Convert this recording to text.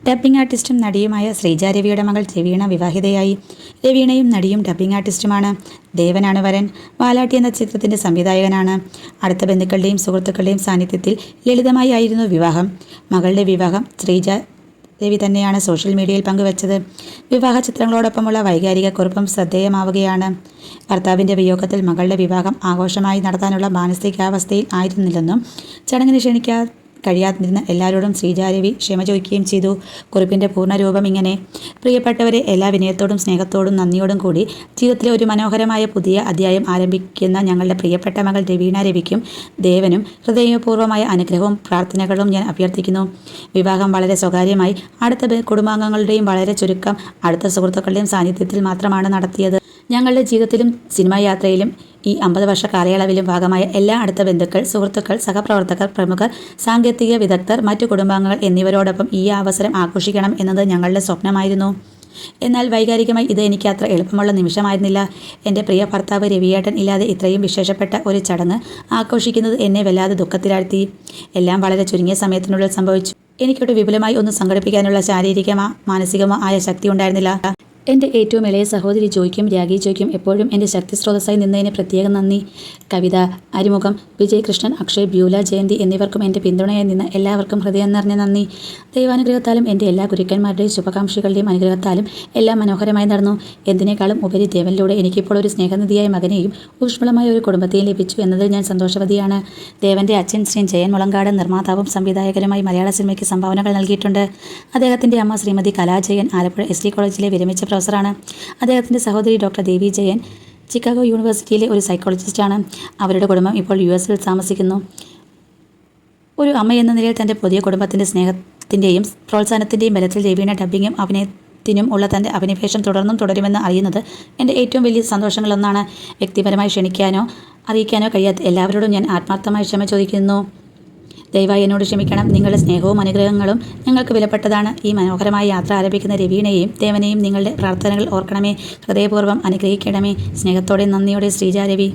Dubbing ആർട്ടിസ്റ്റും നടിയുമായ Sreeja രവിയുടെ മകൾ രവീണ വിവാഹിതയായി. രവീണയും നടിയും ഡബ്ബിംഗ് ആർട്ടിസ്റ്റുമാണ്. ദേവനാണ് വരൻ. വാലാട്ടി എന്ന ചിത്രത്തിന്റെ സംവിധായകനാണ്. അടുത്ത ബന്ധുക്കളുടെയും സുഹൃത്തുക്കളുടെയും സാന്നിധ്യത്തിൽ ലളിതമായി ആയിരുന്നു വിവാഹം. മകളുടെ വിവാഹം ശ്രീജ രവി തന്നെയാണ് സോഷ്യൽ മീഡിയയിൽ പങ്കുവച്ചത്. വിവാഹ ചിത്രങ്ങളോടൊപ്പമുള്ള വൈകാരിക കുറിപ്പും ശ്രദ്ധേയമാവുകയാണ്. ഭർത്താവിന്റെ വിയോഗത്തിൽ മകളുടെ വിവാഹം ആഘോഷമായി നടത്താനുള്ള മാനസികാവസ്ഥയിൽ ആയിരുന്നില്ലെന്നും ചടങ്ങിന് ക്ഷണിക്കാൻ കഴിയാതിരുന്ന എല്ലാവരോടും ശ്രീജ രവി ക്ഷമ ചോദിക്കുകയും ചെയ്തു. കുറിപ്പിന്റെ പൂർണ്ണരൂപം ഇങ്ങനെ: പ്രിയപ്പെട്ടവരെ, എല്ലാ വിനയത്തോടും സ്നേഹത്തോടും നന്ദിയോടും കൂടി ജീവിതത്തിലെ ഒരു മനോഹരമായ പുതിയ അധ്യായം ആരംഭിക്കുന്ന ഞങ്ങളുടെ പ്രിയപ്പെട്ട മകൾ രവീണ രവിക്കും ദേവനും ഹൃദയപൂർവ്വമായ അനുഗ്രഹവും പ്രാർത്ഥനകളും ഞാൻ അഭ്യർത്ഥിക്കുന്നു. വിവാഹം വളരെ സ്വകാര്യമായി അടുത്ത കുടുംബാംഗങ്ങളുടെയും വളരെ ചുരുക്കം അടുത്ത സുഹൃത്തുക്കളുടെയും സാന്നിധ്യത്തിൽ മാത്രമാണ് നടത്തിയത്. ഞങ്ങളുടെ ജീവിതത്തിലും സിനിമാ യാത്രയിലും ഈ 50 വർഷ കാലയളവിലും ഭാഗമായ എല്ലാ അടുത്ത ബന്ധുക്കൾ, സുഹൃത്തുക്കൾ, സഹപ്രവർത്തകർ, പ്രമുഖർ, സാങ്കേതിക വിദഗ്ധർ, മറ്റു കുടുംബാംഗങ്ങൾ എന്നിവരോടൊപ്പം ഈ അവസരം ആഘോഷിക്കണം എന്നത് ഞങ്ങളുടെ സ്വപ്നമായിരുന്നു. എന്നാൽ വൈകാരികമായി ഇത് എനിക്ക് അത്ര എളുപ്പമുള്ള നിമിഷമായിരുന്നില്ല. എൻ്റെ പ്രിയ ഭർത്താവ് രവിയേട്ടൻ ഇല്ലാതെ ഇത്രയും വിശേഷപ്പെട്ട ഒരു ചടങ്ങ് ആഘോഷിക്കുന്നത് എന്നെ വല്ലാതെ ദുഃഖത്തിലാഴ്ത്തി. എല്ലാം വളരെ ചുരുങ്ങിയ സമയത്തിനുള്ളിൽ സംഭവിച്ചു. എനിക്കൊട്ട് വിപുലമായി ഒന്നും സംഘടിപ്പിക്കാനുള്ള ശാരീരികമോ മാനസികമോ ആയ ശക്തി ഉണ്ടായിരുന്നില്ല. എൻ്റെ ഏറ്റവും ഇളയ സഹോദരി ജോയ്ക്കും രാഗി ജോയ്ക്കും എപ്പോഴും എൻ്റെ ശക്തി സ്രോതസ്സായി നിന്നതിന് പ്രത്യേകം നന്ദി. കവിത, അരിമുഖം, വിജയ് കൃഷ്ണൻ, അക്ഷയ്, ബ്യൂല, ജയന്തി എന്നിവർക്കും എൻ്റെ പിന്തുണയായി നിന്ന എല്ലാവർക്കും ഹൃദയം നിറഞ്ഞ നന്ദി. ദൈവാനുഗ്രഹത്താലും എൻ്റെ എല്ലാ ഗുരുക്കന്മാരുടെയും ശുഭകാംക്ഷികളുടെയും അനുഗ്രഹത്താലും എല്ലാം മനോഹരമായി നടന്നു. എന്തിനേക്കാളും ഉപരി ദേവനിലൂടെ എനിക്കിപ്പോൾ ഒരു സ്നേഹനിധിയായ മകനെയും ഊഷ്മളമായ ഒരു കുടുംബത്തെയും ലഭിച്ചു എന്നതിൽ ഞാൻ സന്തോഷവതിയാണ്. ദേവൻ്റെ അച്ഛൻ ശ്രീ ജയൻ മുളങ്കാട് നിർമ്മാതാവും സംവിധായകനുമായി മലയാള സിനിമയ്ക്ക് സംഭാവനകൾ നൽകിയിട്ടുണ്ട്. അദ്ദേഹത്തിൻ്റെ അമ്മ ശ്രീമതി കലാജയൻ ആലപ്പുഴ ST കോളേജിലെ വിരമിച്ച പ്രൊഫസറാണ്. അദ്ദേഹത്തിൻ്റെ സഹോദരി ഡോക്ടർ ദേവി ജയൻ ചിക്കാഗോ യൂണിവേഴ്സിറ്റിയിലെ ഒരു സൈക്കോളജിസ്റ്റാണ്. അവരുടെ കുടുംബം ഇപ്പോൾ US താമസിക്കുന്നു. ഒരു അമ്മ എന്ന നിലയിൽ തൻ്റെ പുതിയ കുടുംബത്തിൻ്റെ സ്നേഹത്തിൻ്റെയും പ്രോത്സാഹനത്തിൻ്റെയും ബലത്തിൽ രവീണ ഡബ്ബിങ്ങും അഭിനയത്തിനും ഉള്ള തൻ്റെ അഭിനിവേശം തുടരുമെന്ന് അറിയുന്നത് എൻ്റെ ഏറ്റവും വലിയ സന്തോഷങ്ങളൊന്നാണ്. വ്യക്തിപരമായി ക്ഷണിക്കാനോ അറിയിക്കാനോ കഴിയാത്ത എല്ലാവരോടും ഞാൻ ആത്മാർത്ഥമായി ക്ഷമ ചോദിക്കുന്നു. ദയവായി എന്നോട് ക്ഷമിക്കണം. നിങ്ങളുടെ സ്നേഹവും അനുഗ്രഹങ്ങളും ഞങ്ങൾക്ക് വിലപ്പെട്ടതാണ്. ഈ മനോഹരമായ യാത്ര ആരംഭിക്കുന്ന രവീണയെയും ദേവനെയും നിങ്ങളുടെ പ്രാർത്ഥനകൾ ഓർക്കണമേ. ഹൃദയപൂർവ്വം അനുഗ്രഹിക്കണമേ. സ്നേഹത്തോടെ നന്ദിയോടെ ശ്രീജ രവി.